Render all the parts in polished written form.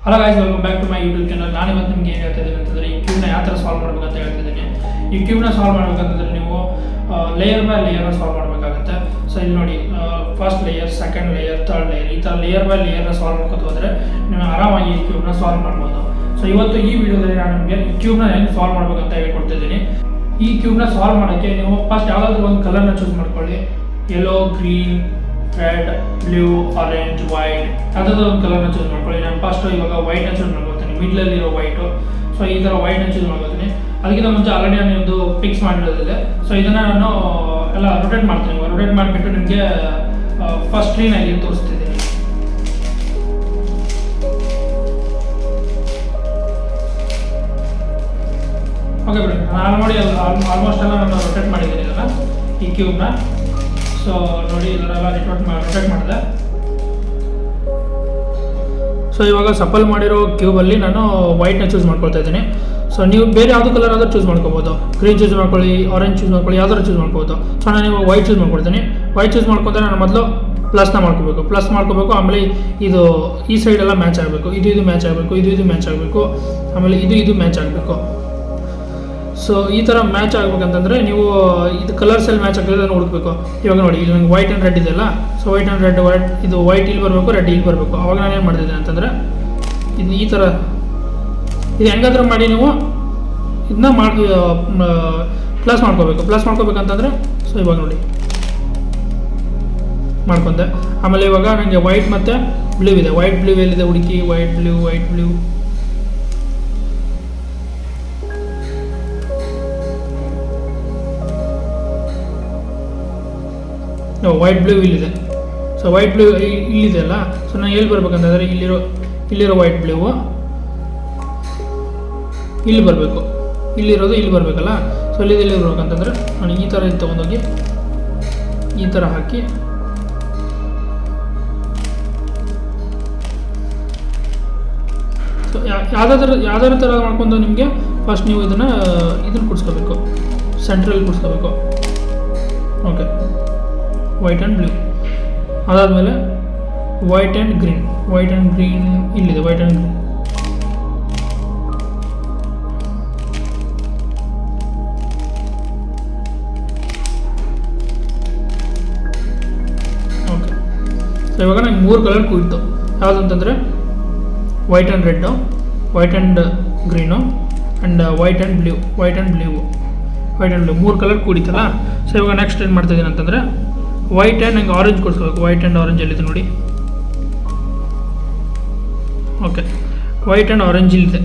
Hello guys, welcome back to my YouTube channel. ನಾನು ಇವತ್ತು ನಿಮಗೆ ಏನು ಹೇಳ್ತಾ ಇದ್ದೀನಿ ಅಂತಂದರೆ ಈ ಕ್ಯೂಬ್ನ ಯಾವ ಥರ ಸಾಲ್ವ್ ಮಾಡಬೇಕಂತ ಹೇಳ್ತಿದ್ದೀನಿ. ಈ ಕ್ಯೂಬ್ನ ಸಾಲ್ವ್ ಮಾಡಬೇಕಂತಂದರೆ ನೀವು ಲೇಯರ್ ಬೈ ಲೇಯರ್ನ ಸಾಲ್ವ್ ಮಾಡಬೇಕಾಗುತ್ತೆ. ಸೊ ಇಲ್ಲಿ ನೋಡಿ, first layer, second layer, third layer, ಈ ಥರ ಲೇಯರ್ ಬೈ ಲೇಯರ್ನ ಸಾಲ್ವ್ ಮಾಡ್ಕೊತ ಹೋದರೆ ನೀವು ಆರಾಮಾಗಿ ಈ ಕ್ಯೂಬ್ನ ಸಾಲ್ವ್ ಮಾಡ್ಬೋದು. ಸೊ ಇವತ್ತು ಈ ವಿಡಿಯೋದಲ್ಲಿ ನಾನು ನಿಮಗೆ ಈ ಕ್ಯೂಬ್ನ ಹೆಂಗೆ ಸಾಲ್ವ್ ಮಾಡಬೇಕಂತ ಹೇಳ್ಕೊಡ್ತಿದ್ದೀನಿ. ಈ ಕ್ಯೂಬ್ನ ಸಾಲ್ವ್ ಮಾಡೋಕ್ಕೆ ನೀವು ಫಸ್ಟ್ ಯಾವುದಾದ್ರೂ ಒಂದು ಕಲರ್ನ ಚೂಸ್ ಮಾಡ್ಕೊಳ್ಳಿ. Yellow, green, red, blue, orange, white, ಯಾವುದಾದ್ರೂ ಒಂದು ಕಲರ್ನ ಚೂಸ್ ಮಾಡ್ಕೊಳ್ಳಿ. ನಾನು ಫಸ್ಟು ಇವಾಗ ವೈಟ್ನ ಚೂಸ್ ಮಾಡ್ಕೊಳ್ತೀನಿ, ಮಿಡ್ಲಲ್ಲಿರೋ ವೈಟು. ಸೊ ಈ ಥರ ವೈಟ್ನ ಚೂಸ್ ಮಾಡ್ಕೊಳ್ತೀನಿ. ಅದಕ್ಕಿಂತ ಮುಂಚೆ ಆಲ್ರೆಡಿ ನಾನು ಇದು ಫಿಕ್ಸ್ ಮಾಡಿರೋದಿದೆ. ಸೊ ಇದನ್ನು ನಾನು ಎಲ್ಲ ರೊಟೇಟ್ ಮಾಡ್ತೀನಿ. ರೊಟೇಟ್ ಮಾಡಿಬಿಟ್ಟು ನಿಮಗೆ ಫಸ್ಟ್ ಸ್ಕ್ರೀನಾಗಿ ತೋರಿಸ್ತಿದ್ದೀನಿ. ಓಕೆ ಬಿಡಿ, ನಾನು ನೋಡಿ ಆಲ್ಮೋಸ್ಟ್ ಎಲ್ಲ ನಾನು ರೊಟೇಟ್ ಮಾಡಿದ್ದೀನಿ ಇದನ್ನು, ಈ ಕ್ಯೂಬ್ನ. ಸೊ ನೋಡಿ, ಇದನ್ನೆಲ್ಲ ರೊಟೇಟ್ ಮಾಡಿದೆ. ಸೊ ಇವಾಗ ಸಪಲ್ ಮಾಡಿರೋ ಕ್ಯೂಬಲ್ಲಿ ನಾನು ವೈಟ್ನ ಚೂಸ್ ಮಾಡ್ಕೊಳ್ತಾ ಇದ್ದೀನಿ. ಸೊ ನೀವು ಬೇರೆ ಯಾವುದು ಕಲರ್ ಆದರೂ ಚೂಸ್ ಮಾಡ್ಕೋಬೋದು. ಗ್ರೀನ್ ಚೂಸ್ ಮಾಡ್ಕೊಳ್ಳಿ, ಆರೆಂಜ್ ಚೂಸ್ ಮಾಡ್ಕೊಳ್ಳಿ, ಯಾವ್ದಾದ್ರು ಚೂಸ್ ಮಾಡ್ಕೋಬೋದು. ಸೊ ನಾನು ಇವಾಗ ವೈಟ್ ಚೂಸ್ ಮಾಡ್ಕೊಳ್ತೀನಿ. ವೈಟ್ ಚೂಸ್ ಮಾಡ್ಕೊಂಡ್ರೆ ನಾನು ಮೊದಲು ಪ್ಲಸ್ ಮಾಡ್ಕೋಬೇಕು. ಆಮೇಲೆ ಇದು ಈ ಸೈಡೆಲ್ಲ ಮ್ಯಾಚ್ ಆಗಬೇಕು, ಇದು ಮ್ಯಾಚ್ ಆಗಬೇಕು, ಇದು ಮ್ಯಾಚ್ ಆಗಬೇಕು, ಆಮೇಲೆ ಇದು ಮ್ಯಾಚ್ ಆಗಬೇಕು. ಸೊ ಈ ಥರ ಮ್ಯಾಚ್ ಆಗ್ಬೇಕಂತಂದರೆ ನೀವು ಇದು ಕಲರ್ಸಲ್ಲಿ ಮ್ಯಾಚ್ ಆಗ್ತದೆ ಅದನ್ನು ಹುಡುಕಬೇಕು. ಇವಾಗ ನೋಡಿ, ಇಲ್ಲಿ ನಂಗೆ ವೈಟ್ ಆ್ಯಂಡ್ ರೆಡ್ ಇದೆಯಲ್ಲ. ಸೊ ವೈಟ್ ಆ್ಯಂಡ್ ರೆಡ್, ಇದು ವೈಟ್ ಇಲ್ಲಿ ಬರಬೇಕು, ರೆಡ್ ಇಲ್ಲಿ ಬರಬೇಕು. ಅವಾಗ ನಾನು ಏನು ಮಾಡ್ತಿದ್ದೀನಿ ಅಂತಂದರೆ ಇದು ಈ ಥರ, ಇದು ಹೆಂಗಾದ್ರೂ ಮಾಡಿ ನೀವು ಇದನ್ನ ಪ್ಲಸ್ ಮಾಡ್ಕೋಬೇಕಂತಂದರೆ. ಸೊ ಇವಾಗ ನೋಡಿ ಮಾಡ್ಕೊಂಡೆ. ಆಮೇಲೆ ಇವಾಗ ನನಗೆ ವೈಟ್ ಮತ್ತು ಬ್ಲೂ ಇದೆ. ವೈಟ್ ಬ್ಲೂ ಎಲ್ಲಿದೆ ಹುಡುಕಿ, ವೈಟ್ ಬ್ಲೂ ವೈಟ್ ಬ್ಲೂ ಇಲ್ಲಿದೆ. ಸೊ ವೈಟ್ ಬ್ಲೂ ಇಲ್ಲಿದೆ ಅಲ್ಲ. ಸೊ ನಾನು ಎಲ್ಲಿ ಬರ್ಬೇಕಂತಂದರೆ ಇಲ್ಲಿರೋ ವೈಟ್ ಬ್ಲೂ ಇಲ್ಲಿ ಬರಬೇಕು, ಇಲ್ಲಿರೋದು ಇಲ್ಲಿ ಬರಬೇಕಲ್ಲ. ಸೊ ಎಲ್ಲಿ ಬರ್ಬೇಕಂತಂದರೆ ನಾನು ಈ ಥರ ಇದು ತೊಗೊಂಡೋಗಿ ಈ ಥರ ಹಾಕಿ ಸೊ ಯಾವ್ದಾದ್ರು ಥರ ಮಾಡ್ಕೊಂಡು ನಿಮಗೆ ಫಸ್ಟ್ ನೀವು ಇದನ್ನು ಕೂಡಿಸ್ಕೋಬೇಕು, ಸೆಂಟ್ರಲ್ಲಿ ಕೂಡಿಸ್ಕೋಬೇಕು. ಓಕೆ, ವೈಟ್ ಆ್ಯಂಡ್ ಬ್ಲೂ ಅದಾದಮೇಲೆ ವೈಟ್ ಆ್ಯಂಡ್ ಗ್ರೀನ್ ಇಲ್ಲಿದೆ. White and green okay. So ಇವಾಗ ನಂಗೆ 3 ಕಲರ್ ಕೂಯಿತು. ಯಾವುದು ಅಂತಂದರೆ white and red, white and green and white and blue. 3 colour ಕೂಡಿತಲ್ಲ. ಸೊ ಇವಾಗ ನೆಕ್ಸ್ಟ್ ಏನು ಮಾಡ್ತಾಯಿದ್ದೀನಿ ಅಂತಂದರೆ ವೈಟ್ ಆ್ಯಂಡ್ ನಂಗೆ ಆರೆಂಜ್ ಕೊಡಿಸ್ಬೇಕು. ವೈಟ್ ಆ್ಯಂಡ್ ಆರೆಂಜ್ ಎಲ್ಲಿದೆ ನೋಡಿ. ಓಕೆ, ವೈಟ್ ಆ್ಯಂಡ್ ಆರೆಂಜ್ ಇಲ್ಲಿದೆ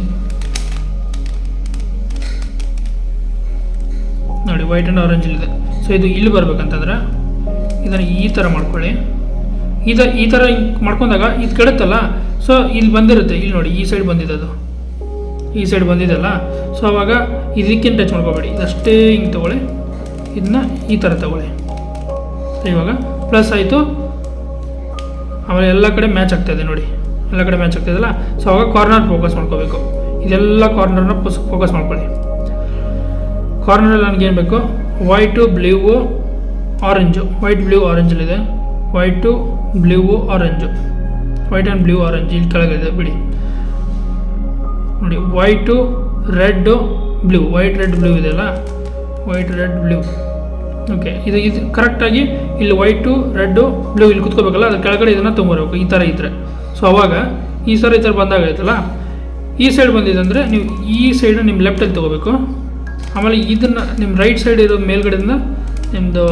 ನೋಡಿ, ವೈಟ್ ಆ್ಯಂಡ್ ಆರೆಂಜ್ ಇಲ್ಲಿದೆ. ಸೊ ಇದು ಇಲ್ಲಿ ಬರ್ಬೇಕಂತಂದ್ರೆ ಇದನ್ನು ಈ ಥರ ಮಾಡ್ಕೊಳ್ಳಿ. ಈ ಥರ ಮಾಡ್ಕೊಂಡಾಗ ಇದು ಕೆಡುತ್ತಲ್ಲ. ಸೊ ಇಲ್ಲಿ ಬಂದಿರುತ್ತೆ, ಇಲ್ಲಿ ನೋಡಿ, ಈ ಸೈಡ್ ಬಂದಿದೆ, ಅದು ಈ ಸೈಡ್ ಬಂದಿದೆಲ್ಲ. ಸೊ ಅವಾಗ ಇದಕ್ಕಿಂತ ಟಚ್ ಮಾಡ್ಕೋಬೇಡಿ, ಇದಷ್ಟೇ ಹಿಂಗೆ ತೊಗೊಳ್ಳಿ, ಇದನ್ನ ಈ ಥರ ತೊಗೊಳ್ಳಿ. ಇವಾಗ ಪ್ಲಸ್ ಆಯಿತು. ಆಮೇಲೆ ಎಲ್ಲ ಕಡೆ ಮ್ಯಾಚ್ ಆಗ್ತಾಯಿದೆ ನೋಡಿ, ಎಲ್ಲ ಕಡೆ ಮ್ಯಾಚ್ ಆಗ್ತಾಯಿದೆಲ್ಲ. ಸೊ ಅವಾಗ ಕಾರ್ನರ್ ಫೋಕಸ್ ಮಾಡ್ಕೋಬೇಕು. ಇದೆಲ್ಲ ಕಾರ್ನರ್ನ ಫೋಕಸ್ ಮಾಡ್ಕೊಳ್ಳಿ. ಕಾರ್ನರಲ್ಲಿ ನನಗೇನು ಬೇಕು, white blue orange. White blue ಆರೆಂಜಲ್ಲಿದೆ, white blue orange, white and blue orange ಇಲ್ಲಿ ಕೆಳಗಿದೆ ಬಿಡಿ ನೋಡಿ. White red blue, white red blue ಇದೆಯಲ್ಲ, ವೈಟ್ ರೆಡ್ ಬ್ಲೂ. ಓಕೆ, ಇದು ಕರೆಕ್ಟಾಗಿ ಇಲ್ಲಿ ವೈಟು ರೆಡ್ಡು ಬ್ಲೂ ಇಲ್ಲಿ ಕುತ್ಕೋಬೇಕಲ್ಲ, ಅದ್ರ ಕೆಳಗಡೆ ಇದನ್ನು ತೊಗೊಬರ್ಬೇಕು ಈ ಥರ ಇದ್ದರೆ. ಸೊ ಅವಾಗ ಈ ಥರ ಬಂದಾಗೈತಲ್ಲ, ಈ ಸೈಡ್ ಬಂದಿದೆ ಅಂದರೆ ನೀವು ಈ ಸೈಡನ್ನ ನಿಮ್ಮ ಲೆಫ್ಟಲ್ಲಿ ತೊಗೋಬೇಕು. ಆಮೇಲೆ ಇದನ್ನು ನಿಮ್ಮ ರೈಟ್ ಸೈಡ್ ಇರೋ ಮೇಲ್ಗಡೆಯಿಂದ ನಿಮ್ಮದು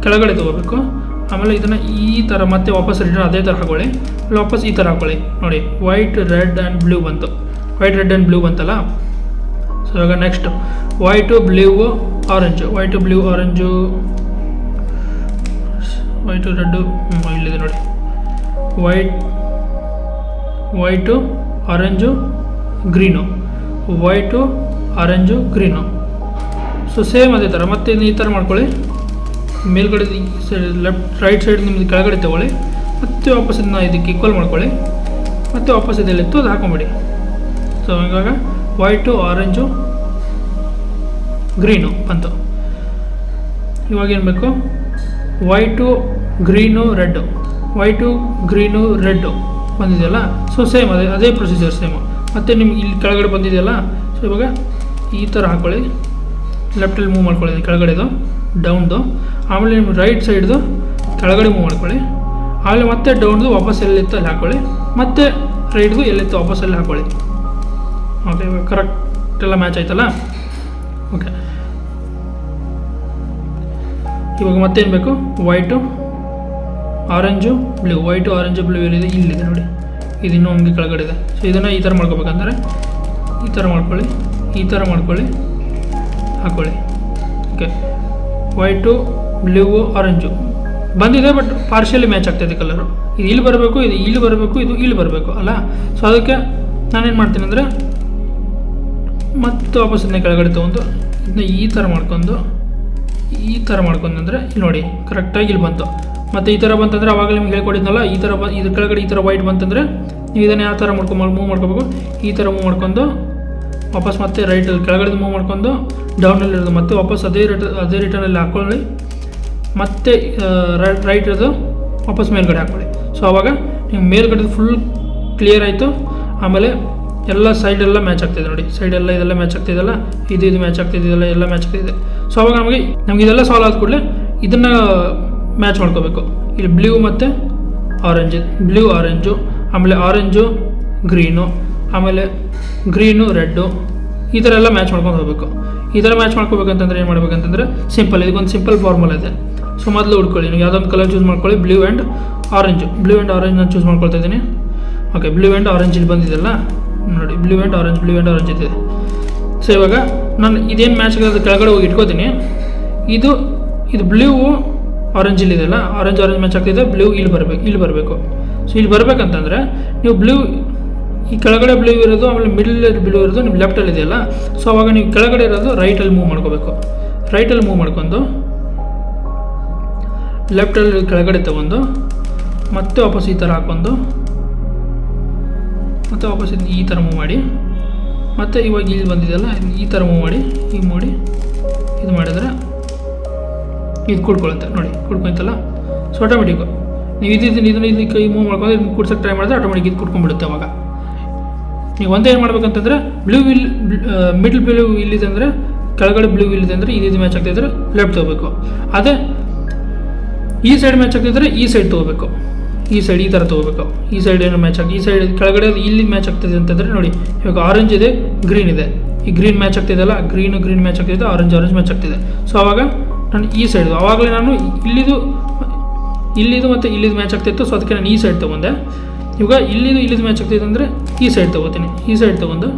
ಕೆಳಗಡೆ ತೊಗೋಬೇಕು. ಆಮೇಲೆ ಇದನ್ನು ಈ ಥರ ಮತ್ತೆ ವಾಪಸ್ ರಿಟರ್ನ್ ಅದೇ ಥರ ಹಾಕೊಳ್ಳಿ. ವಾಪಸ್ ಈ ಥರ ಹಾಕೊಳ್ಳಿ ನೋಡಿ. ವೈಟ್ ರೆಡ್ ಆ್ಯಂಡ್ ಬ್ಲೂ ಬಂತು, ವೈಟ್ ರೆಡ್ ಆ್ಯಂಡ್ ಬ್ಲೂ ಬಂತಲ್ಲ. ಸೊ ಇವಾಗ next white blue orange, white blue orange, white red ಇಲ್ಲಿದೆ ನೋಡಿ. White orange green, white orange green. So same ಅದೇ ಥರ ಮತ್ತೆ ಈ ಥರ ಮಾಡ್ಕೊಳ್ಳಿ. ಮೇಲ್ಗಡೆ ರೈಟ್ ಸೈಡ್ ನಿಮ್ಮದು ಕೆಳಗಡೆ ತೊಗೊಳ್ಳಿ, ಮತ್ತೆ ವಾಪಸ್ ಇದನ್ನ ಇದಕ್ಕೆ ಈಕ್ವಲ್ ಮಾಡ್ಕೊಳ್ಳಿ, ಮತ್ತೆ ವಾಪಸ್ ಇದೆಲ್ಲಿತ್ತು ಅದು ಹಾಕೊಂಬಿಡಿ. ಸೊ ಇವಾಗ ವೈಟು ಆರೆಂಜು ಗ್ರೀನು ಬಂತು. ಇವಾಗೇನು ಬೇಕು, white green red, white green red, ಬಂದಿದೆಯಲ್ಲ, ಸೊ ಸೇಮ್ ಅದೇ ಪ್ರೊಸೀಜರ್ ಸೇಮು. ಮತ್ತು ನಿಮ್ಗೆ ಇಲ್ಲಿ ಕೆಳಗಡೆ ಬಂದಿದೆಯಲ್ಲ, ಸೊ ಇವಾಗ ಈ ಥರ ಹಾಕ್ಕೊಳ್ಳಿ, ಲೆಫ್ಟಲ್ಲಿ ಮೂವ್ ಮಾಡ್ಕೊಳ್ಳಿ ಕೆಳಗಡೆದು ಡೌನ್ದು, ಆಮೇಲೆ ನಿಮ್ಮ ರೈಟ್ ಸೈಡ್ದು ಕೆಳಗಡೆ ಮೂವ್ ಮಾಡ್ಕೊಳ್ಳಿ, ಆಮೇಲೆ ಮತ್ತೆ ಡೌನ್ದು ವಾಪಸ್ ಎಲ್ಲಿತ್ತು ಅಲ್ಲಿ ಹಾಕ್ಕೊಳ್ಳಿ, ಮತ್ತು ರೈಟ್ದು ಎಲ್ಲಿತ್ತು ವಾಪಸ್ ಅಲ್ಲಿ ಹಾಕ್ಕೊಳ್ಳಿ. ಓಕೆ, ಇವಾಗ ಕರೆಕ್ಟೆಲ್ಲ ಮ್ಯಾಚ್ ಆಯ್ತಲ್ಲ. ಓಕೆ, ಇವಾಗ ಮತ್ತೇನು ಬೇಕು, white orange blue, white orange blue ಎಲ್ಲಿದೆ, ಇಲ್ಲಿದೆ ನೋಡಿ, ಇದು ಇನ್ನೂ ಹಂಗೆ ಕೆಳಗಡೆ ಇದೆ. ಸೊ ಇದನ್ನು ಈ ಥರ ಮಾಡ್ಕೋಬೇಕಂದ್ರೆ ಈ ಥರ ಮಾಡ್ಕೊಳ್ಳಿ, ಈ ಥರ ಮಾಡ್ಕೊಳ್ಳಿ, ಹಾಕ್ಕೊಳ್ಳಿ. ಓಕೆ, ವೈಟು ಬ್ಲೂ ಆರೆಂಜು ಬಂದಿದೆ, ಬಟ್ ಪಾರ್ಷಿಯಲಿ ಮ್ಯಾಚ್ ಆಗ್ತಾಯಿದೆ ಕಲರು. ಇದು ಇಲ್ಲಿ ಬರಬೇಕು, ಇದು ಇಲ್ಲಿ ಬರಬೇಕು, ಇದು ಇಲ್ಲಿ ಬರಬೇಕು ಅಲ್ಲ. ಸೊ ಅದಕ್ಕೆ ನಾನೇನು ಮಾಡ್ತೀನಿ ಅಂದರೆ ಮತ್ತೆ ವಾಪಸ್ ಇದನ್ನ ಕೆಳಗಡೆ ತೊಗೊಂಡು ಇದನ್ನ ಈ ಥರ ಮಾಡ್ಕೊಂಡು ಅಂದರೆ ಇಲ್ಲಿ ನೋಡಿ ಕರೆಕ್ಟಾಗಿ ಇಲ್ಲಿ ಬಂತು. ಮತ್ತು ಈ ಥರ ಬಂತಂದರೆ ಅವಾಗ ನಿಮ್ಗೆ ಹೇಳ್ಕೊಡಿದ್ನಲ್ಲ, ಈ ಥರ ಇದ್ರ ಕೆಳಗಡೆ ಈ ಥರ ವೈಟ್ ಬಂತಂದರೆ ನೀವು ಇದನ್ನು ಯಾವ ಥರ ಮೂವ್ ಮಾಡ್ಕೋಬೇಕು, ಈ ಥರ ಮೂವ್ ಮಾಡ್ಕೊಂಡು ವಾಪಸ್ ಮತ್ತೆ ರೈಟಲ್ಲಿ ಕೆಳಗಡೆ ಮೂವ್ ಮಾಡ್ಕೊಂಡು ಡೌನಲ್ಲಿರೋದು ಮತ್ತೆ ವಾಪಸ್ ಅದೇ ರಿಟರ್ನಲ್ಲಿ ಹಾಕ್ಕೊಳ್ಳಿ, ಮತ್ತು ರೈಟ್ ಇರೋದು ವಾಪಸ್ ಮೇಲ್ಗಡೆ ಹಾಕ್ಕೊಳ್ಳಿ. ಸೊ ಆವಾಗ ನೀವು ಮೇಲ್ಗಡೆ ಫುಲ್ ಕ್ಲಿಯರ್ ಆಯಿತು. ಆಮೇಲೆ ಎಲ್ಲ ಸೈಡೆಲ್ಲ ಮ್ಯಾಚ್ ಆಗ್ತಿದೆ ನೋಡಿ, ಸೈಡೆಲ್ಲ ಇದೆಲ್ಲ ಮ್ಯಾಚ್ ಆಗ್ತಿದೆಯಲ್ಲ, ಇದು ಮ್ಯಾಚ್ ಆಗ್ತಿದೆಯಲ್ಲ, ಎಲ್ಲ ಮ್ಯಾಚ್ ಆಗ್ತಿದೆ. ಸೊ ಅವಾಗ ನಮಗೆ ಇದೆಲ್ಲ ಸಾಲ್ವ್ ಆದ ಕೂಡಲೇ ಇದನ್ನು ಮ್ಯಾಚ್ ಮಾಡ್ಕೋಬೇಕು. ಇಲ್ಲಿ ಬ್ಲೂ ಮತ್ತು ಆರೆಂಜು, ಆಮೇಲೆ ಆರೆಂಜು ಗ್ರೀನು, ಆಮೇಲೆ ಗ್ರೀನು ರೆಡ್ಡು, ಈ ಥರ ಎಲ್ಲ ಮ್ಯಾಚ್ ಮಾಡ್ಕೊಂಡು ಹೋಗಬೇಕು. ಈ ಥರ ಮ್ಯಾಚ್ ಮಾಡ್ಕೋಬೇಕಂತಂದ್ರೆ ಏನು ಮಾಡ್ಬೇಕಂತಂದರೆ ಸಿಂಪಲ್, ಇದಕ್ಕೊಂದು ಸಿಂಪಲ್ ಫಾರ್ಮುಲಾ ಇದೆ. ಸೊ ಮೊದಲು ಹುಡ್ಕೊಳ್ಳಿ, ನೀವು ಯಾವುದೊಂದು ಕಲರ್ ಚೂಸ್ ಮಾಡ್ಕೊಳ್ಳಿ, ಬ್ಲೂ ಆ್ಯಂಡ್ ಆರೆಂಜ್ ನಾನು ಚೂಸ್ ಮಾಡ್ಕೊಳ್ತಾ ಇದ್ದೀನಿ. ಓಕೆ, ಬ್ಲೂ ಆ್ಯಂಡ್ ಆರೆಂಜ್ ಇಲ್ಲಿ ಬಂದಿದೆಯಲ್ಲ ನೋಡಿ, ಬ್ಲೂ ಆ್ಯಂಡ್ ಆರೆಂಜ್ ಇದೆ. ಸೊ ಇವಾಗ ನಾನು ಇದೇನು ಮ್ಯಾಚ್ ಆಗೋದು ಕೆಳಗಡೆ ಹೋಗಿ ಇಟ್ಕೋತೀನಿ. ಇದು ಬ್ಲೂ ಆರೆಂಜ್ ಇಲ್ಲಿದೆಯಲ್ಲ, ಆರೆಂಜ್ ಮ್ಯಾಚ್ ಆಗ್ತಿದೆ, ಬ್ಲೂ ಇಲ್ಲಿ ಬರಬೇಕು. ಸೊ ಇಲ್ಲಿ ಬರಬೇಕಂತಂದರೆ ನೀವು ಬ್ಲೂ ಈ ಕೆಳಗಡೆ ಬ್ಲೂ ಇರೋದು, ಆಮೇಲೆ ಮಿಡಲ್ ಬ್ಲೂ ಇರೋದು ನಿಮ್ಮ ಲೆಫ್ಟಲ್ಲಿ ಇದೆಯಲ್ಲ. ಸೊ ಅವಾಗ ನೀವು ಕೆಳಗಡೆ ಇರೋದು ರೈಟಲ್ಲಿ ಮೂವ್ ಮಾಡ್ಕೋಬೇಕು. ರೈಟಲ್ಲಿ ಮೂವ್ ಮಾಡ್ಕೊಂಡು ಲೆಫ್ಟಲ್ಲಿ ಕೆಳಗಡೆ ತೊಗೊಂಡು ಮತ್ತೆ ವಾಪಸ್ ಈ ಥರ ಹಾಕ್ಕೊಂಡು ಮತ್ತೆ ವಾಪಸ್ ಈ ಥರ ಮೂವ್ ಮಾಡಿ, ಮತ್ತು ಇವಾಗ ಇಲ್ಲಿ ಬಂದಿದೆಯಲ್ಲ ಈ ಥರ ಮೂವ್ ಮಾಡಿ, ಇದು ಮಾಡಿದರೆ ಇದು ಕೂಡ್ಕೊಳ್ಳುತ್ತೆ ನೋಡಿ, ಕೂಡ್ಕೊಯ್ತಲ್ಲ. ಸೊ ಆಟೋಮೆಟಿಕ್ಕು ನೀವು ಇದನ್ನು ಕೈ ಮೂವ್ ಮಾಡ್ಕೊಂಡು ಇದನ್ನು ಕೂಡ್ಸೋಕ್ಕೆ ಟ್ರೈ ಮಾಡಿದ್ರೆ ಆಟೋಮೆಟಿಕ್ ಇದು ಕೂಡ್ಕೊಂಡ್ಬಿಡುತ್ತೆ. ಅವಾಗ ನೀವು ಒಂದೇ ಏನು ಮಾಡ್ಬೇಕಂತಂದರೆ ಮಿಡ್ಲ್ ಬ್ಲೂ ಇಲ್ಲಿದೆ ಅಂದರೆ ಕೆಳಗಡೆ ಬ್ಲೂ ಇಲ್ಲಿದೆ ಅಂದರೆ ಇದು ಮ್ಯಾಚ್ ಆಗ್ತಿದ್ರೆ ಲೆಫ್ಟ್ ತೊಗೋಬೇಕು. ಅದೇ ಈ ಸೈಡ್ ಮ್ಯಾಚ್ ಆಗ್ತಿದ್ರೆ ಈ ಸೈಡ್ ತೊಗೋಬೇಕು, ಈ ಸೈಡ್ ಈ ಥರ ತೊಗೋಬೇಕು. ಈ ಸೈಡ್ ಏನೋ ಮ್ಯಾಚ್ ಈ ಸೈಡ್ ಕೆಳಗಡೆ ಇಲ್ಲಿ ಮ್ಯಾಚ್ ಆಗ್ತಿದೆ ಅಂತಂದರೆ ನೋಡಿ, ಇವಾಗ ಆರೆಂಜ್ ಇದೆ, ಗ್ರೀನ್ ಇದೆ, ಈ ಗ್ರೀನ್ ಮ್ಯಾಚ್ ಆಗ್ತಿದೆಯಲ್ಲ, ಗ್ರೀನ್ ಮ್ಯಾಚ್ ಆಗ್ತಿದೆ, ಆರೆಂಜ್ ಮ್ಯಾಚ್ ಆಗ್ತಿದೆ. ಸೊ ಆವಾಗ ನಾನು ಈ ಸೈಡ್, ಆವಾಗಲೇ ನಾನು ಇಲ್ಲಿದು ಮತ್ತು ಇಲ್ಲಿದು ಮ್ಯಾಚ್ ಆಗ್ತಿತ್ತು. ಸೊ ಅದಕ್ಕೆ ನಾನು ಈ ಸೈಡ್ ತೊಗೊಂಡೆ. ಇವಾಗ ಇಲ್ಲಿದು ಮ್ಯಾಚ್ ಆಗ್ತಿದೆ ಅಂದರೆ ಈ ಸೈಡ್ ತೊಗೋತೀನಿ, ಈ ಸೈಡ್ ತೊಗೊಂಡು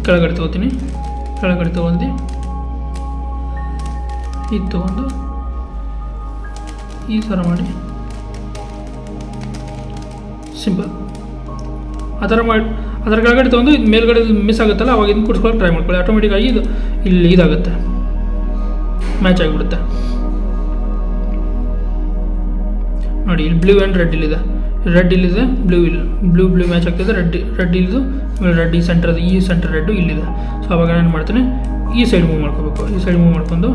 ಕೆಳಗಡೆ ತೊಗೋತೀನಿ, ತೊಗೊಂಡು ಇದು ತೊಗೊಂಡು ಈ ಥರ ಮಾಡಿ ಸಿಂಪಲ್ ಆ ಥರ ಮಾಡಿ ಅದರ ಕೆಳಗಡೆ ತೊಗೊಂಡು ಇದು ಮೇಲ್ಗಡೆ ಮಿಸ್ ಆಗುತ್ತಲ್ಲ, ಅವಾಗ ಇದನ್ನು ಕುಡಿಸ್ಕೊಳ್ಳೋಕೆ ಟ್ರೈ ಮಾಡ್ಕೊಳ್ಳಿ. ಆಟೋಮೆಟಿಕ್ಕಾಗಿ ಇದು ಇಲ್ಲಿ ಇದಾಗುತ್ತೆ, ಮ್ಯಾಚ್ ಆಗಿಬಿಡುತ್ತೆ ನೋಡಿ. ಇಲ್ಲಿ ಬ್ಲೂ ಆ್ಯಂಡ್ ರೆಡ್ ಇಲ್ಲಿದೆ, ಬ್ಲೂ ಮ್ಯಾಚ್ ಆಗ್ತಿದೆ, ರೆಡ್ ಇಲ್ಲಿದು, ಆಮೇಲೆ ರೆಡ್ ಈ ಸೆಂಟರ್ ರೆಡ್ಡು ಇಲ್ಲಿದೆ. ಸೊ ಅವಾಗ ನಾನು ಏನು ಮಾಡ್ತೀನಿ, ಈ ಸೈಡ್ ಮೂವ್ ಮಾಡ್ಕೋಬೇಕು. ಈ ಸೈಡ್ ಮೂವ್ ಮಾಡ್ಕೊಂಡು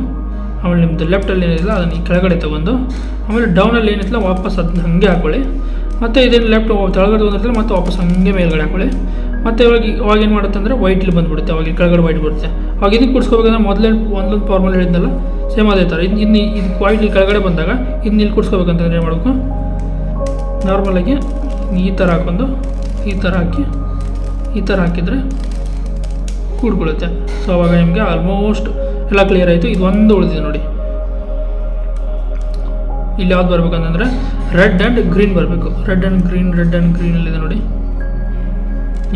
ಆಮೇಲೆ ನಿಮ್ಮದು ಲೆಫ್ಟಲ್ಲಿ ಏನಿಲ್ಲ ಅದನ್ನು ಈ ಕೆಳಗಡೆ ತೊಗೊಂಡು ಆಮೇಲೆ ಡೌನಲ್ಲಿ ಏನಿತ್ತಲ್ಲ ವಾಪಸ್ ಅದನ್ನ ಹಾಗೆ ಹಾಕ್ಕೊಳ್ಳಿ. ಮತ್ತು ಇದೇನು ಲೆಫ್ಟ್ ಕೆಳಗಡೆ ತೊಗೊಂಡಿರ್ತಲ್ಲ ಮತ್ತೆ ವಾಪಸ್ ಹಾಗೆ ಮೇಲ್ಗಡೆ ಹಾಕ್ಕೊಳ್ಳಿ. ಮತ್ತು ಇವಾಗ ಏನು ಮಾಡುತ್ತೆ ಅಂದರೆ ವೈಟ್ ಇಲ್ಲಿ ಬಂದುಬಿಡುತ್ತೆ, ಅವಾಗ ಕೆಳಗಡೆ ವೈಟ್ ಬರುತ್ತೆ. ಅವಾಗ ಇದಕ್ಕೆ ಕೂಡಿಸ್ಕೋಬೇಕಂದ್ರೆ ಮೊದಲೇ ಒಂದೊಂದು ಫಾರ್ಮಲ್ ಹೇಳಿದ್ನಲ್ಲ ಸೇಮ್ ಅದೇ ಥರ. ಇದು ವೈಟ್ ಇಲ್ಲಿ ಕೆಳಗಡೆ ಬಂದಾಗ ಇದನ್ನ ಇಲ್ಲಿ ಕೂಡಿಸ್ಕೋಬೇಕಂತಂದ್ರೆ ಏನು ಮಾಡಬೇಕು, ನಾರ್ಮಲಾಗಿ ಈ ಥರ ಹಾಕ್ಕೊಂಡು ಈ ಥರ ಹಾಕಿದರೆ ಕೂಡ್ಕೊಳ್ಳುತ್ತೆ. ಸೊ ಅವಾಗ ನಿಮಗೆ ಆಲ್ಮೋಸ್ಟ್ ಎಲ್ಲ ಕ್ಲಿಯರ್ ಆಯಿತು. ಇದು ಒಂದು ಉಳಿದಿದೆ ನೋಡಿ, ಇಲ್ಲಿ ಯಾವ್ದು ಬರ್ಬೇಕಂತಂದರೆ ರೆಡ್ ಆ್ಯಂಡ್ ಗ್ರೀನ್ ಬರಬೇಕು. ರೆಡ್ ಆ್ಯಂಡ್ ಗ್ರೀನ್ ಇಲ್ಲಿದೆ ನೋಡಿ,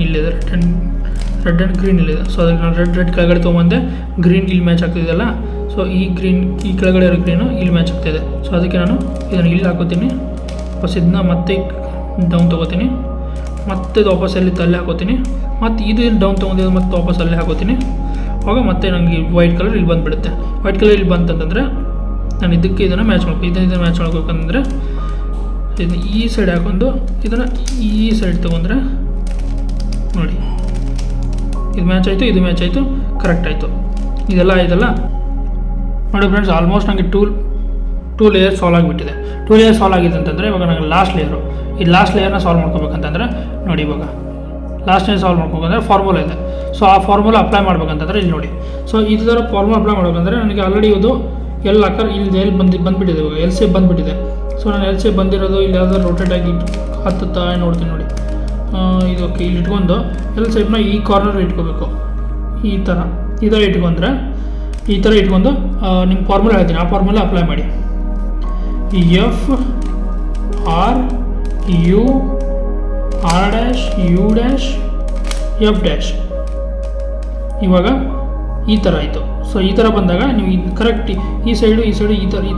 ಇಲ್ಲಿದೆ ರೆಡ್ ಆ್ಯಂಡ್ ಗ್ರೀನ್ ಇಲ್ಲಿದೆ. ಸೊ ಅದಕ್ಕೆ ನಾನು ರೆಡ್ ಕೆಳಗಡೆ ತೊಗೊಂಬಂದೆ, ಗ್ರೀನ್ ಇಲ್ಲಿ ಮ್ಯಾಚ್ ಆಗ್ತಿದೆಯಲ್ಲ. ಸೊ ಈ ಕೆಳಗಡೆ ಇರೋ ಗ್ರೀನು ಇಲ್ಲಿ ಮ್ಯಾಚ್ ಆಗ್ತಾಯಿದೆ. ಸೊ ಅದಕ್ಕೆ ನಾನು ಇದನ್ನು ಇಲ್ಲಿ ಹಾಕೋತೀನಿ, ವಾಪಸ್ ಇದನ್ನ ಮತ್ತೆ ಡೌನ್ ತೊಗೋತೀನಿ, ಮತ್ತೆ ವಾಪಸ್ ಅಲ್ಲಿ ತಲೆ ಹಾಕೋತೀನಿ, ಮತ್ತು ಇದು ಡೌನ್ ತೊಗೊಂಡಿದ್ದು ಮತ್ತೆ ವಾಪಸ್ ಅಲ್ಲೇ ಹಾಕೋತೀನಿ. ಆವಾಗ ಮತ್ತೆ ನನಗೆ ವೈಟ್ ಕಲರ್ ಇಲ್ಲಿ ಬಂದುಬಿಡುತ್ತೆ. ವೈಟ್ ಕಲರ್ ಇಲ್ಲಿ ಬಂತಂತಂದರೆ ನಾನು ಇದನ್ನು ಮ್ಯಾಚ್ ಇದನ್ನು ಮ್ಯಾಚ್ ಮಾಡ್ಬೇಕಂದ್ರೆ ಇದನ್ನು ಈ ಸೈಡ್ ಹಾಕೊಂಡು ಇದನ್ನು ಈ ಸೈಡ್ ತೊಗೊಂಡ್ರೆ ನೋಡಿ, ಇದು ಮ್ಯಾಚ್ ಆಯಿತು, ಕರೆಕ್ಟ್ ಆಯಿತು. ಇದೆಲ್ಲ ಆಯ್ತಲ್ಲ ನೋಡಿ ಫ್ರೆಂಡ್ಸ್. ಆಲ್ಮೋಸ್ಟ್ ನನಗೆ ಟೂ 2 ಲೇಯರ್ ಸಾಲ್ವ್ ಆಗಿಬಿಟ್ಟಿದೆ. 2 ಲೇಯರ್ ಸಾಲ್ವ್ ಆಗಿದೆ ಅಂತಂದರೆ ಇವಾಗ ನನಗೆ ಲಾಸ್ಟ್ ಲೇಯರು, ಈ ಲಾಸ್ಟ್ ಲೇಯರ್ನ ಸಾಲ್ವ್ ಮಾಡ್ಕೋಬೇಕಂತಂದರೆ ನೋಡಿ, ಇವಾಗ ಲಾಸ್ಟ್ ಲೇಯರ್ ಸಾಲ್ವ್ ಮಾಡ್ಕೋಬೇಕಂದ್ರೆ ಫಾರ್ಮುಲಾ ಇದೆ. ಸೊ ಆ ಫಾರ್ಮುಲಾ ಅಪ್ಲೈ ಮಾಡ್ಬೇಕಂತಂದರೆ ಇಲ್ಲಿ ನೋಡಿ. ಸೊ ಈ ಥರ ಫಾರ್ಮುಲಾ ಅಪ್ಲೈ ಮಾಡ್ಬೇಕಂದ್ರೆ ನನಗೆ ಆಲ್ರೆಡಿ ಇದು ಎಲ್ ಆಕಾರ ಇಲ್ಲಿ ಎಲ್ಲಿ ಬಂದುಬಿಟ್ಟಿದೆ, ಇವಾಗ ಎಲ್ ಸೇಪ್ ಬಂದುಬಿಟ್ಟಿದೆ. ಸೊ ನಾನು ಎಲ್ ಸೇಪ್ ಬಂದಿರೋದು ಇಲ್ಲಿ ಯಾವ್ದಾದ್ರು ರೊಟೇಟ್ ಆಗಿ ಹತ್ತುತ್ತಾ ನೋಡ್ತೀನಿ ನೋಡಿ. ಇದು ಓಕೆ, ಇಲ್ಲಿ ಇಟ್ಕೊಂಡು ಎಲ್ ಸೇಪ್ನ ಈ ಕಾರ್ನರ್ ಇಟ್ಕೋಬೇಕು. ಈ ಥರ ಇಟ್ಕೊಂಡ್ರೆ ಈ ಥರ ಇಟ್ಕೊಂಡು ನಿಮ್ಮ ಫಾರ್ಮುಲಾ ಹೇಳ್ತೀನಿ, ಆ ಫಾರ್ಮುಲಾ ಅಪ್ಲೈ ಮಾಡಿ. F R U R dash U dash F dash. ಇವಾಗ ಈ ಥರ ಆಯಿತು. ಸೊ ಈ ಥರ ಬಂದಾಗ ನೀವು ಕರೆಕ್ಟ್ ಈ ಸೈಡು ಈ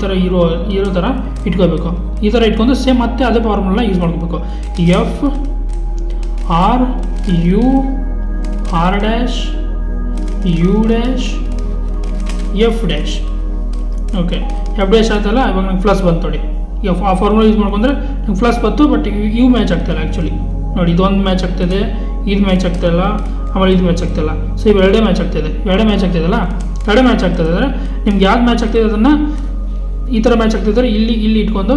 ಥರ ಇರೋ ಥರ ಇಟ್ಕೋಬೇಕು. ಈ ಥರ ಇಟ್ಕೊಂಡು ಸೇಮ್ ಮತ್ತೆ ಅದೇ ಫಾರ್ಮುಲಾ ಯೂಸ್ ಮಾಡ್ಕೋಬೇಕು. F R U R dash U dash F dash. Okay, F dash ಆಯ್ತಲ್ಲ, ಇವಾಗ ನಂಗೆ ಪ್ಲಸ್ ಬಂತು ನೋಡಿ. ಆ ಫಾರ್ಮುಲಾ ಯೂಸ್ ಮಾಡ್ಕೊಂಡ್ರೆ ನಂಗೆ ಪ್ಲಸ್ ಬಂತು. ಬಟ್ ಇವು ಮ್ಯಾಚ್ ಆಗ್ತಾಯಿಲ್ಲ ಆ್ಯಕ್ಚುಲಿ. ನೋಡಿ, ಇದೊಂದು ಮ್ಯಾಚ್ ಆಗ್ತಾಯಿದೆ, ಇದು ಮ್ಯಾಚ್ ಆಗ್ತಾಯಿಲ್ಲ, ಆಮೇಲೆ ಇದು ಮ್ಯಾಚ್ ಆಗ್ತಾಯಿಲ್ಲ. ಸೊ ಇವು ಎರಡೇ ಮ್ಯಾಚ್ ಆಗ್ತಾಯಿದೆ, ಎರಡೇ ಮ್ಯಾಚ್ ಆಗ್ತಾಯಿದಲ್ಲ, ಎರಡೇ ಮ್ಯಾಚ್ ಆಗ್ತಾಯಿದೆ ಅಂದರೆ ನಿಮ್ಗೆ ಯಾವ್ದು ಮ್ಯಾಚ್ ಆಗ್ತಾಯಿದೆ ಅದನ್ನು ಈ ಥರ ಮ್ಯಾಚ್ ಆಗ್ತಾಯಿದ್ದಾರೆ ಇಲ್ಲಿ ಇಟ್ಕೊಂಡು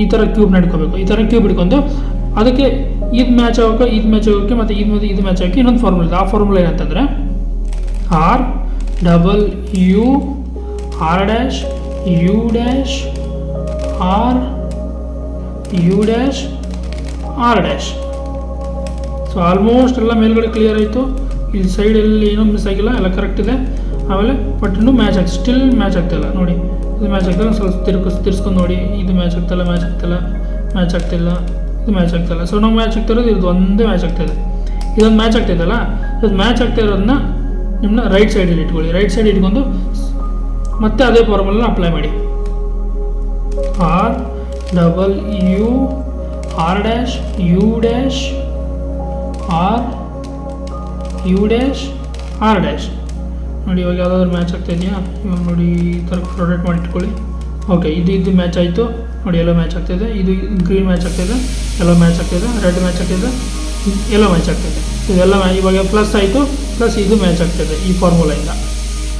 ಈ ಥರ ಕ್ಯೂಬ್ನ ಇಟ್ಕೋಬೇಕು. ಈ ಥರ ಕ್ಯೂಬ್ ಇಟ್ಕೊಂಡು ಅದಕ್ಕೆ ಇದು ಮ್ಯಾಚ್ ಆಗೋಕ್ಕೆ ಮತ್ತು ಇದು ಮ್ಯಾಚ್ ಆಗೋಕ್ಕೆ ಇನ್ನೊಂದು ಫಾರ್ಮುಲಾ ಇದೆ. ಆ ಫಾರ್ಮುಲಾ ಏನಂತಂದರೆ R double U R dash U dash R U dash R dash. So almost ಎಲ್ಲ ಮೇಲ್ಗಡೆ ಕ್ಲಿಯರ್ ಆಯಿತು. ಇಲ್ಲಿ ಸೈಡಲ್ಲಿ ಏನೂ ಮಿಸ್ ಆಗಿಲ್ಲ, ಎಲ್ಲ ಕರೆಕ್ಟ್ ಇದೆ. ಆಮೇಲೆ ಬಟ್ ಇನ್ನೂ ಸ್ಟಿಲ್ ಮ್ಯಾಚ್ ಆಗ್ತಾಯಿಲ್ಲ ನೋಡಿ. ಇದು ಮ್ಯಾಚ್ ಆಗ್ತಾಯಿಲ್ಲ, ಸ್ವಲ್ಪ ತಿರ್ಸ್ಕೊಂಡು ನೋಡಿ. ಇದು ಮ್ಯಾಚ್ ಆಗ್ತಾಯಿಲ್ಲ, ಇದು ಮ್ಯಾಚ್ ಆಗ್ತಾಯಿಲ್ಲ. ಸೊ ನಾವು ಮ್ಯಾಚ್ ಆಗ್ತಿರೋದು ಇದು ಒಂದೇ ಮ್ಯಾಚ್ ಆಗ್ತಾಯಿದೆ. ಇದೊಂದು ಮ್ಯಾಚ್ ಆಗ್ತಾಯಿದ್ದಲ್ಲ, ಇದು ಮ್ಯಾಚ್ ಆಗ್ತಾ ಇರೋದನ್ನ ನಿಮ್ಮನ್ನ ರೈಟ್ ಸೈಡಲ್ಲಿ ಇಟ್ಕೊಳ್ಳಿ. ರೈಟ್ ಸೈಡ್ ಇಟ್ಕೊಂಡು ಮತ್ತೆ ಅದೇ ಫಾರ್ಮುಲಾ ಅಪ್ಲೈ ಮಾಡಿ. R double U R dash U dash R U dash R dash. ನೋಡಿ, ಇವಾಗ ಯಾವುದಾದ್ರೂ ಮ್ಯಾಚ್ ಆಗ್ತಾ ಇದೆಯಾ? ಇವಾಗ ನೋಡಿ ಈ ಥರ ರೊಟೇಟ್ ಮಾಡಿ ಇಟ್ಕೊಳ್ಳಿ. ಓಕೆ, ಇದು ಮ್ಯಾಚ್ ಆಯಿತು ನೋಡಿ. ಎಲ್ಲೋ ಮ್ಯಾಚ್ ಆಗ್ತಾಯಿದೆ, ಇದು ಗ್ರೀನ್ ಮ್ಯಾಚ್ ಆಗ್ತಾಯಿದೆ, ಎಲ್ಲೋ ಮ್ಯಾಚ್ ಆಗ್ತಾಯಿದೆ, ರೆಡ್ ಮ್ಯಾಚ್ ಆಗ್ತಾಯಿದೆ, ಎಲ್ಲೋ ಮ್ಯಾಚ್ ಆಗ್ತಾಯಿದೆ. ಇದೆಲ್ಲ ಇವಾಗ ಪ್ಲಸ್ ಆಯಿತು, ಪ್ಲಸ್ ಇದು ಮ್ಯಾಚ್ ಆಗ್ತಾಯಿದೆ ಈ ಫಾರ್ಮುಲಾಯಿಂದ.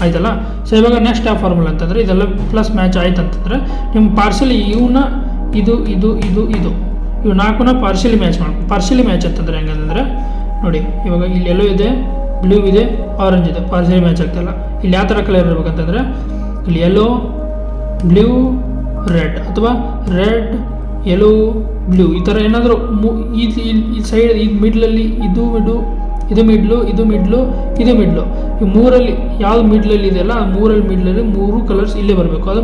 ಆಯ್ತಲ್ಲ? ಸೊ ಇವಾಗ ನೆಕ್ಸ್ಟ್ ಯಾವ ಫಾರ್ಮುಲಾ ಅಂತಂದರೆ ಇದೆಲ್ಲ ಪ್ಲಸ್ ಮ್ಯಾಚ್ ಆಯ್ತು ಅಂತಂದರೆ ನಿಮ್ಮ ಪಾರ್ಷಲಿ ಇವನ್ನ ಇದು ಇವು ನಾಲ್ಕನ್ನ ಪಾರ್ಷಲಿ ಮ್ಯಾಚ್ ಮಾಡ್ಕೊ. ಪಾರ್ಷಲಿ ಮ್ಯಾಚ್ ಅಂತಂದರೆ ಹೆಂಗಂತಂದರೆ ನೋಡಿ, ಇವಾಗ ಇಲ್ಲಿ ಎಲ್ಲೋ ಇದೆ, ಬ್ಲೂ ಇದೆ, ಆರೆಂಜ್ ಇದೆ, ಪಾರ್ಷಲಿ ಮ್ಯಾಚ್ ಆಗ್ತಾಯಿಲ್ಲ. ಇಲ್ಲಿ ಯಾವ ಥರ ಕಲರ್ ಇರಬೇಕಂತಂದರೆ ಇಲ್ಲಿ ಯೆಲ್ಲೋ ಬ್ಲೂ ರೆಡ್ ಅಥವಾ ರೆಡ್ ಯೆಲ್ಲೋ ಬ್ಲೂ ಈ ಥರ ಏನಾದರೂ ಈ ಸೈಡ್ ಇದು ಮಿಡ್ಲಲ್ಲಿ ಇದು ಮಿಡ್ಲು ಈ ಮೂರಲ್ಲಿ ಯಾವುದು ಮಿಡ್ಲಲ್ಲಿ ಇದೆಯಲ್ಲ ಆ ಮಿಡ್ಲಲ್ಲಿ 3 ಕಲರ್ಸ್ ಇಲ್ಲೇ ಬರಬೇಕು. ಅದು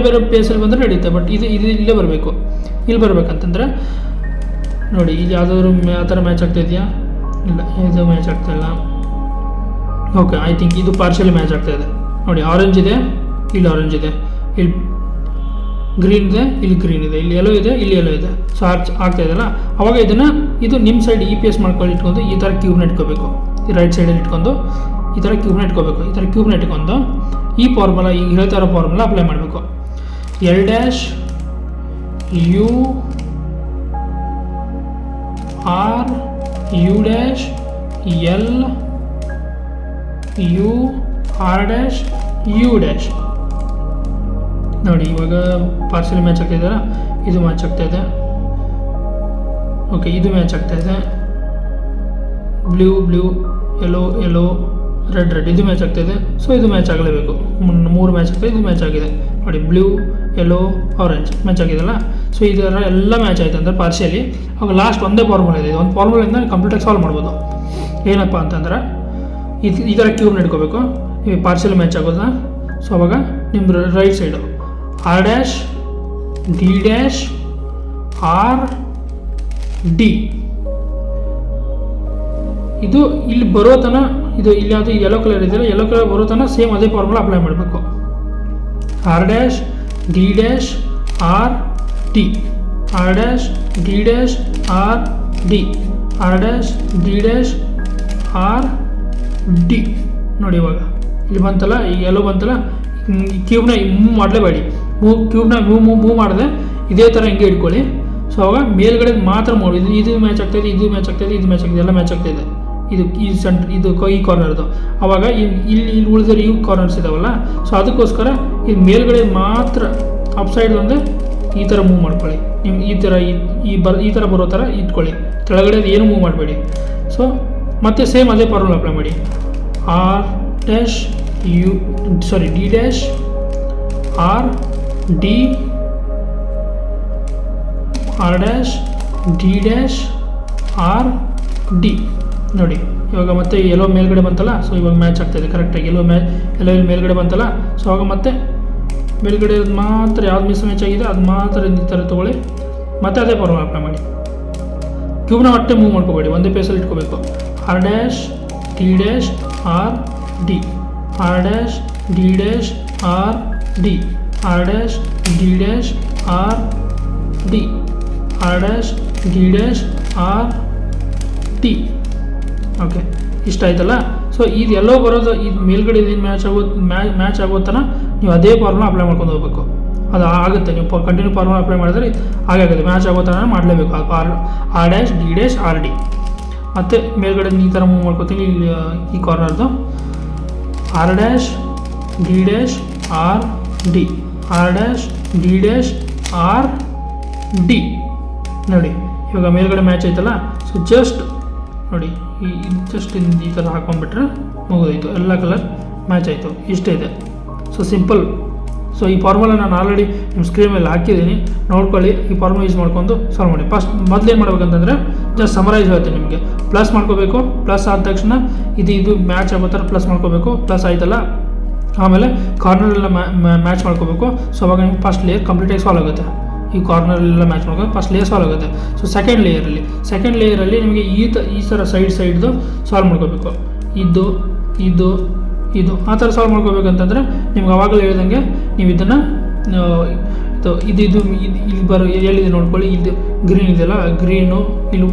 ಬೇರೆ ಪ್ಲೇಸಲ್ಲಿ ಬಂದರೆ ನಡೆಯುತ್ತೆ. ಬಟ್ ಇದು ಇಲ್ಲೇ ಬರಬೇಕು. ಇಲ್ಲಿ ಬರಬೇಕಂತಂದರೆ ನೋಡಿ, ಇಲ್ಲಿ ಯಾವುದಾದ್ರು ಆ ಥರ ಮ್ಯಾಚ್ ಆಗ್ತಾಯಿದೆಯಾ? ಇಲ್ಲ, ಇದು ಮ್ಯಾಚ್ ಆಗ್ತಾಯಿಲ್ಲ. ಓಕೆ, ಐ ಥಿಂಕ್ ಇದು ಪಾರ್ಷಲಿ ಮ್ಯಾಚ್ ಆಗ್ತಾಯಿದೆ ನೋಡಿ. ಆರೆಂಜ್ ಇದೆ, ಇಲ್ಲಿ ಆರೆಂಜ್ ಇದೆ, ಇಲ್ಲಿ ಗ್ರೀನ್ ಇದೆ, ಇಲ್ಲಿ ಗ್ರೀನ್ ಇದೆ, ಇಲ್ಲಿ ಎಲ್ಲೋ ಇದೆ, ಇಲ್ಲಿ ಎಲ್ಲೋ ಇದೆ. ಸೊ ಆಗ್ತಾಯಿದೆಯಲ್ಲ, ಅವಾಗ ಇದು ನಿಮ್ಮ ಸೈಡ್ EPS ಮಾಡ್ಕೊಂಡು ಇಟ್ಕೊಂಡು ಈ ಥರ ಕ್ಯೂಬ್ನ ಇಟ್ಕೋಬೇಕು. ಈ ರೈಟ್ ಸೈಡಲ್ಲಿ ಇಟ್ಕೊಂಡು ಈ ಥರ ಕ್ಯೂಬ್ನ ಇಟ್ಕೋಬೇಕು. ಈ ಥರ ಕ್ಯೂಬ್ನ ಇಟ್ಕೊಂಡು ಈ ಫಾರ್ಮುಲಾ ಈಗ ಹೇಳ್ತಾ ಇರೋ ಫಾರ್ಮುಲಾ ಅಪ್ಲೈ ಮಾಡಬೇಕು. L dash U R U dash L U R dash U dash. ನೋಡಿ, ಇವಾಗ ಪಾರ್ಸಲಿ ಮ್ಯಾಚ್ ಆಗ್ತಾಯಿದ್ದಾರಾ? ಇದು ಮ್ಯಾಚ್ ಆಗ್ತಾಯಿದೆ. ಓಕೆ, ಇದು ಮ್ಯಾಚ್ ಆಗ್ತಾಯಿದೆ. ಬ್ಲೂ ಯೆಲ್ಲೋ ರೆಡ್ ಇದು ಮ್ಯಾಚ್ ಆಗ್ತಾಯಿದೆ. ಸೊ ಇದು ಮ್ಯಾಚ್ ಆಗಲೇಬೇಕು. 3 ಮ್ಯಾಚ್ ಆಗ್ತಾಯಿದೆ, ಇದು ಮ್ಯಾಚ್ ಆಗಿದೆ ನೋಡಿ. ಬ್ಲೂ ಯೆಲ್ಲೋ ಆರೆಂಜ್ ಮ್ಯಾಚ್ ಆಗಿದೆಲ್ಲ. ಸೊ ಇದರ ಎಲ್ಲ ಮ್ಯಾಚ್ ಆಯಿತು ಅಂದರೆ ಪಾರ್ಷಿಯಲಿ. ಅವಾಗ ಲಾಸ್ಟ್ ಒಂದೇ ಫಾರ್ಮುಲಾ ಇದೆ. ಒಂದು ಫಾರ್ಮುಲಿಂದ ಕಂಪ್ಲೀಟಾಗಿ ಸಾಲ್ವ್ ಮಾಡ್ಬೋದು. ಏನಪ್ಪ ಅಂತಂದ್ರೆ ಈ ಥರ ಕ್ಯೂಬ್ನ ಇಟ್ಕೋಬೇಕು. ಈ ಪಾರ್ಷಿಯಲಿ ಮ್ಯಾಚ್ ಆಗೋದನ್ನ. ಸೊ ಅವಾಗ ನಿಮ್ಮ right side R dash D dash R D ಇದು ಇಲ್ಲಿ ಬರೋ ತನ ಇದು ಇಲ್ಲಿ ಯಾವುದು ಯೆಲ್ಲೋ ಕಲರ್ ಇದೆಯಲ್ಲ, ಯೆಲ್ಲೋ ಕಲರ್ ಬರೋ ತನ ಸೇಮ್ ಅದೇ ಫಾರ್ಮುಲಾ ಅಪ್ಲೈ ಮಾಡಬೇಕು. R dash D dash R D R dash D dash R D R dash D dash R D. ನೋಡಿ, ಇವಾಗ ಇಲ್ಲಿ ಬಂತಲ್ಲ, ಈ ಯೆಲ್ಲೋ ಬಂತಲ್ಲ, ಕ್ಯೂಬ್ನ ಮೂವ್ ಮಾಡಲೇಬೇಡಿ. ಕ್ಯೂಬ್ನ ಮೂವ್ ಮಾಡಿದೆ ಇದೇ ಥರ ಹಿಂಗೆ ಇಟ್ಕೊಳ್ಳಿ. ಸೊ ಅವಾಗ ಮೇಲ್ಗಡೆ ಮಾತ್ರ ಮಾಡಿ ಇದು ಮ್ಯಾಚ್ ಆಗ್ತಾಯಿದೆ, ಇದು ಮ್ಯಾಚ್ ಆಗ್ತಾಯಿದೆ, ಇದು ಮ್ಯಾಚ್ ಆಗ್ತಿದೆ, ಎಲ್ಲ ಮ್ಯಾಚ್ ಆಗ್ತಾಯಿದೆ. ಇದು ಈ ಇದು ಈ ಕಾರ್ನರ್ದು. ಆವಾಗ ಇಲ್ಲಿ ಉಳಿದ್ರೆ ಇವು ಕಾರ್ನರ್ಸ್ ಇದಾವಲ್ಲ, ಸೊ ಅದಕ್ಕೋಸ್ಕರ ಇದು ಮೇಲ್ಗಡೆ ಮಾತ್ರ ಅಪ್ಸೈಡ್ ಒಂದೇ ಈ ಥರ ಮೂವ್ ಮಾಡ್ಕೊಳ್ಳಿ. ನಿಮ್ಗೆ ಈ ಥರ ಬರೋ ಥರ ಇಟ್ಕೊಳ್ಳಿ, ಕೆಳಗಡೆ ಏನು ಮೂವ್ ಮಾಡಬೇಡಿ. ಸೊ ಮತ್ತೆ ಸೇಮ್ ಅದೇ ಫಾರ್ಮುಲಾ ಅಪ್ಲೈ ಮಾಡಿ. R dash D dash R D R dash D dash R D. ನೋಡಿ ಇವಾಗ ಮತ್ತೆ ಎಲ್ಲೋ ಮೇಲ್ಗಡೆ ಬಂತಲ್ಲ, ಸೊ ಇವಾಗ ಮ್ಯಾಚ್ ಆಗ್ತಾಯಿದೆ ಕರೆಕ್ಟಾಗಿ. ಎಲ್ಲೋ ಮೇಲ್ಗಡೆ ಬಂತಲ್ಲ, ಸೊ ಆವಾಗ ಮತ್ತೆ ಮೇಲ್ಗಡೆ ಮಾತ್ರ ಯಾವ್ದು ಮಿಸ್ ಮ್ಯಾಚ್ ಆಗಿದೆ ಅದು ಮಾತ್ರ ಈ ಥರ ತೊಗೊಳ್ಳಿ. ಮತ್ತೆ ಅದೇ ಫಾರ್ಮುಲಾ ಅಪ್ಲೈ ಮಾಡಿ. ಕ್ಯೂಬ್ನ ಒಟ್ಟೆ ಮೂವ್ ಮಾಡ್ಕೋಬೇಡಿ, ಒಂದೇ ಪೇಸಲ್ಲಿ ಇಟ್ಕೋಬೇಕು. R dash D dash R D R dash D dash R D R dash D dash R D R dash D dash R T. Okay, ಇಷ್ಟ ಆಯ್ತಲ್ಲ. ಸೊ ಇದು ಎಲ್ಲೋ ಬರೋದು, ಇದು ಮೇಲ್ಗಡೆ ಏನು ಮ್ಯಾಚ್ ಆಗೋ ತನಕ ನೀವು ಅದೇ ಫಾರ್ಮುಲಾ ಅಪ್ಲೈ ಮಾಡ್ಕೊಂಡು ಹೋಗ್ಬೇಕು. ಅದು ಆಗುತ್ತೆ, ನೀವು ಕಂಟಿನ್ಯೂ ಫಾರ್ಮುಲಾ ಅಪ್ಲೈ ಮಾಡಿದ್ರೆ ಆಗುತ್ತೆ, ಮ್ಯಾಚ್ ಆಗೋ ಥರ ಮಾಡಲೇಬೇಕು. R dash D dash R D. ಮತ್ತು ಮೇಲ್ಗಡೆ ಈ ಥರ ಮೂವ್ ಮಾಡ್ಕೋತೀನಿ. ಇಲ್ಲಿ ಈ ಕಾರ್ನರ್ದು R dash D dash R D R dash D dash R D. ನೋಡಿ ಇವಾಗ ಮೇಲ್ಗಡೆ ಮ್ಯಾಚ್ ಆಯ್ತಲ್ಲ. ಸೊ ಜಸ್ಟ್ ನೋಡಿ ಜಸ್ಟ್ ಈ ಥರ ಹಾಕೊಂಡ್ಬಿಟ್ರೆ ಮುಗಿದೋಯ್ತು, ಎಲ್ಲ ಕಲರ್ ಮ್ಯಾಚ್ ಆಯಿತು. ಇಷ್ಟೇ ಇದೆ. So simple. ಸೊ ಈ ಫಾರ್ಮುಲಾ ನಾನು ಆಲ್ರೆಡಿ ನಿಮ್ಮ ಸ್ಕ್ರೀನ್ ಮೇಲೆ ಹಾಕಿದ್ದೀನಿ, ನೋಡ್ಕೊಳ್ಳಿ. ಈ ಫಾರ್ಮುಲಾ ಯೂಸ್ ಮಾಡ್ಕೊಂಡು ಸಾಲ್ವ್ ಮಾಡಿ. ಮೊದಲೇನು ಮಾಡ್ಬೇಕಂತಂದರೆ ಜಸ್ಟ್ ಸಮರೈಸ್ ಹೇಳ್ತೀನಿ ನಿಮಗೆ. ಪ್ಲಸ್ ಮಾಡ್ಕೋಬೇಕು. ಪ್ಲಸ್ ಆದ ತಕ್ಷಣ ಇದು ಮ್ಯಾಚ್ ಆಗೋ ಥರ ಪ್ಲಸ್ ಮಾಡ್ಕೋಬೇಕು. ಪ್ಲಸ್ ಆಯ್ತಲ್ಲ, ಆಮೇಲೆ ಕಾರ್ನರೆಲ್ಲ ಮ್ಯಾಚ್ ಮಾಡ್ಕೋಬೇಕು. ಸೊ ಅವಾಗ ನಿಮ್ಗೆ ಫಸ್ಟ್ ಲೇಯರ್ ಕಂಪ್ಲೀಟಾಗಿ ಸಾಲ್ವ್ ಆಗುತ್ತೆ. ಈ ಕಾರ್ನರೆಲ್ಲ ಮ್ಯಾಚ್ ಮಾಡ್ಕೊಂಡು ಫಸ್ಟ್ ಲೇಯರ್ ಸಾಲ್ವ್ ಆಗುತ್ತೆ. ಸೊ ಸೆಕೆಂಡ್ ಲೇಯರಲ್ಲಿ ನಿಮಗೆ ಈ ಥರ ಸೈಡ್ದು ಸಾಲ್ವ್ ಮಾಡ್ಕೋಬೇಕು. ಇದು ಆ ಥರ ಸಾಲ್ವ್ ಮಾಡ್ಕೋಬೇಕಂತಂದರೆ ನಿಮ್ಗೆ ಆವಾಗಲೇ ಹೇಳ್ದಂಗೆ ನೀವು ಇದನ್ನು ಇಲ್ಲಿ ಬರೋ ಎಲ್ಲಿದೆ ನೋಡ್ಕೊಳ್ಳಿ. ಇದು ಗ್ರೀನ್ ಇದೆಯಲ್ಲ, ಗ್ರೀನು ಇಲ್ಲಿ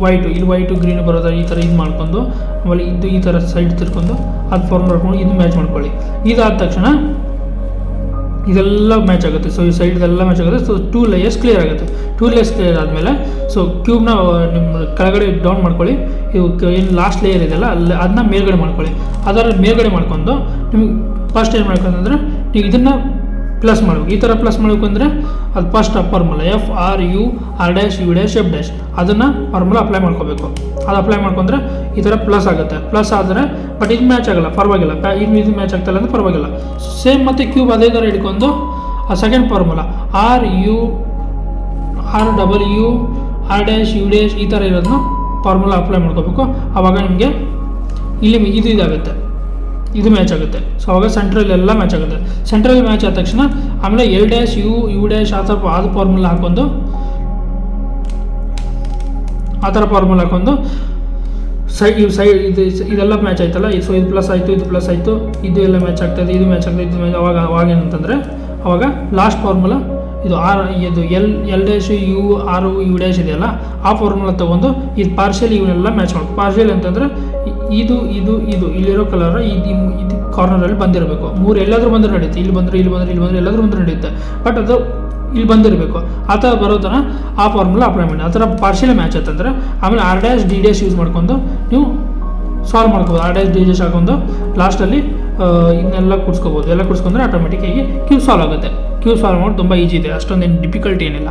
ವೈಟು ಗ್ರೀನು ಬರೋದ ಈ ಥರ ಇದು ಮಾಡ್ಕೊಂಡು, ಆಮೇಲೆ ಈ ಥರ ಸೈಡ್ ತಿರ್ಕೊಂಡು ಅದು ಫಾರ್ಮ್ ಮಾಡ್ಕೊಂಡು ಇದು ಮ್ಯಾಚ್ ಮಾಡ್ಕೊಳ್ಳಿ. ಇದಾದ ತಕ್ಷಣ ಇದೆಲ್ಲ ಮ್ಯಾಚ್ ಆಗುತ್ತೆ. ಸೊ ಈ ಸೈಡ್ದೆಲ್ಲ ಮ್ಯಾಚ್ ಆಗುತ್ತೆ. ಸೊ 2 ಲೇಯರ್ಸ್ ಕ್ಲಿಯರ್ ಆಗುತ್ತೆ. 2 ಲೇಯರ್ಸ್ ಕ್ಲಿಯರ್ ಆದಮೇಲೆ ಸೊ ಕ್ಯೂಬ್ನ ನಿಮ್ಮ ಕೆಳಗಡೆ ಡೌನ್ ಮಾಡ್ಕೊಳ್ಳಿ. ಇವು ಏನು ಲಾಸ್ಟ್ ಲೇಯರ್ ಇದೆಯಲ್ಲ ಅದನ್ನ ಮೇಲ್ಗಡೆ ಮಾಡ್ಕೊಳ್ಳಿ. ಅದರ ಮೇಲ್ಗಡೆ ಮಾಡ್ಕೊಂಡು ನಿಮಗೆ ಫಸ್ಟ್ ಏನು ಮಾಡ್ಕೊಂಡ್ರೆ ನೀವು ಇದನ್ನು ಪ್ಲಸ್ ಮಾಡಬೇಕು. ಈ ಥರ ಪ್ಲಸ್ ಮಾಡಬೇಕು ಅಂದರೆ ಅದು first formula FR dash U dash F dash ಅದನ್ನು ಫಾರ್ಮುಲಾ ಅಪ್ಲೈ ಮಾಡ್ಕೋಬೇಕು. ಅದು ಅಪ್ಲೈ ಮಾಡ್ಕೊಂಡ್ರೆ ಈ ಥರ ಪ್ಲಸ್ ಆಗುತ್ತೆ. ಪ್ಲಸ್ ಆದರೆ ಬಟ್ ಇದು ಮ್ಯಾಚ್ ಆಗಲ್ಲ, ಪರವಾಗಿಲ್ಲ. ಇದು ಮ್ಯಾಚ್ ಆಗ್ತಾಯಿಲ್ಲ ಅಂದರೆ ಪರವಾಗಿಲ್ಲ. ಸೇಮ್ ಮತ್ತು ಕ್ಯೂಬ್ ಅದೇ ಥರ ಹಿಡ್ಕೊಂಡು ಆ second formula R dash U dash ಈ ಥರ ಇರೋದನ್ನ ಫಾರ್ಮುಲಾ ಅಪ್ಲೈ ಮಾಡ್ಕೋಬೇಕು. ಆವಾಗ ನಿಮಗೆ ಇಲ್ಲಿ ಇದಾಗುತ್ತೆ, ಇದು ಮ್ಯಾಚ್ ಆಗುತ್ತೆ. ಸೊ ಅವಾಗ ಸೆಂಟ್ರಲ್ಲಿ ಎಲ್ಲ ಮ್ಯಾಚ್ ಆಗುತ್ತೆ. ಸೆಂಟ್ರಲ್ಲಿ ಮ್ಯಾಚ್ ಆದ ತಕ್ಷಣ ಆಮೇಲೆ L ಡ್ಯಾಶ್ U ಡ್ಯಾಶ್ ಆ ಥರ ಫಾರ್ಮುಲಾ ಹಾಕೊಂಡು ಇದೆಲ್ಲ ಮ್ಯಾಚ್ ಆಯ್ತಲ್ಲ. ಸೊ ಇದು ಪ್ಲಸ್ ಆಯಿತು, ಇದು ಎಲ್ಲ ಮ್ಯಾಚ್ ಆಗ್ತಾಯಿದೆ, ಇದು ಮ್ಯಾಚ್ ಆಗ್ತಾಯಿದೆ. ಅವಾಗ ಏನಂತಂದರೆ ಅವಾಗ ಲಾಸ್ಟ್ ಫಾರ್ಮುಲಾ ಇದು ಎಲ್ ಡ್ಯಾಶ್ U ಡ್ಯಾಶ್ ಇದೆಯಲ್ಲ ಆ ಫಾರ್ಮುಲಾ ತೊಗೊಂಡು ಇದು ಪಾರ್ಷಿಯಲ್ ಇವನ್ನೆಲ್ಲ ಮ್ಯಾಚ್ ಮಾಡ್ಕೊ. ಪಾರ್ಷಿಯಲ್ ಅಂತಂದರೆ ಇದು ಇಲ್ಲಿರೋ ಕಲರ್ ಇದು ಕಾರ್ನರಲ್ಲಿ ಬಂದಿರಬೇಕು. 3 ಎಲ್ಲಾದರೂ ಬಂದರೆ ನಡೆಯುತ್ತೆ. ಇಲ್ಲಿ ಬಂದರೆ ಎಲ್ಲಾದರೂ ಬಂದರೆ ನಡೆಯುತ್ತೆ. ಬಟ್ ಅದು ಇಲ್ಲಿ ಬಂದಿರಬೇಕು. ಆ ಥರ ಬರೋ ಥರ ಆ ಫಾರ್ಮುಲಾ ಅಪ್ಲೈ ಮಾಡಿ. ಆ ಥರ ಪಾರ್ಷಿಯಲ್ ಮ್ಯಾಚ್ ಆಯ್ತಂದರೆ ಆಮೇಲೆ R dash D dash use ಮಾಡ್ಕೊಂಡು ನೀವು ಸಾಲ್ವ್ ಮಾಡ್ಕೋಬೋದು. R ಡ್ಯಾಶ್ ಡಿ ಡ್ಯಾಶ್ ಹಾಕೊಂಡು ಲಾಸ್ಟಲ್ಲಿ ಇನ್ನೆಲ್ಲ ಕೂಡಿಸ್ಕೋಬೋದು. ಎಲ್ಲ ಕೂಡಿಸ್ಕೊಂಡ್ರೆ ಆಟೋಮೆಟಿಕ್ಕಾಗಿ ಕ್ಯೂಬ್ ಸಾಲ್ವ್ ಆಗುತ್ತೆ. ಕ್ಯೂಬ್ ಸಾಲ್ವ್ ಮಾಡೋದು ತುಂಬ ಈಜಿ ಇದೆ, ಅಷ್ಟೊಂದೇನು ಡಿಫಿಕಲ್ಟಿ ಏನಿಲ್ಲ.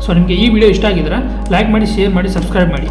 ಸೊ ನಿಮಗೆ ಈ ವಿಡಿಯೋ ಇಷ್ಟ ಆಗಿದ್ರೆ ಲೈಕ್ ಮಾಡಿ, ಶೇರ್ ಮಾಡಿ, ಸಬ್ಸ್ಕ್ರೈಬ್ ಮಾಡಿ.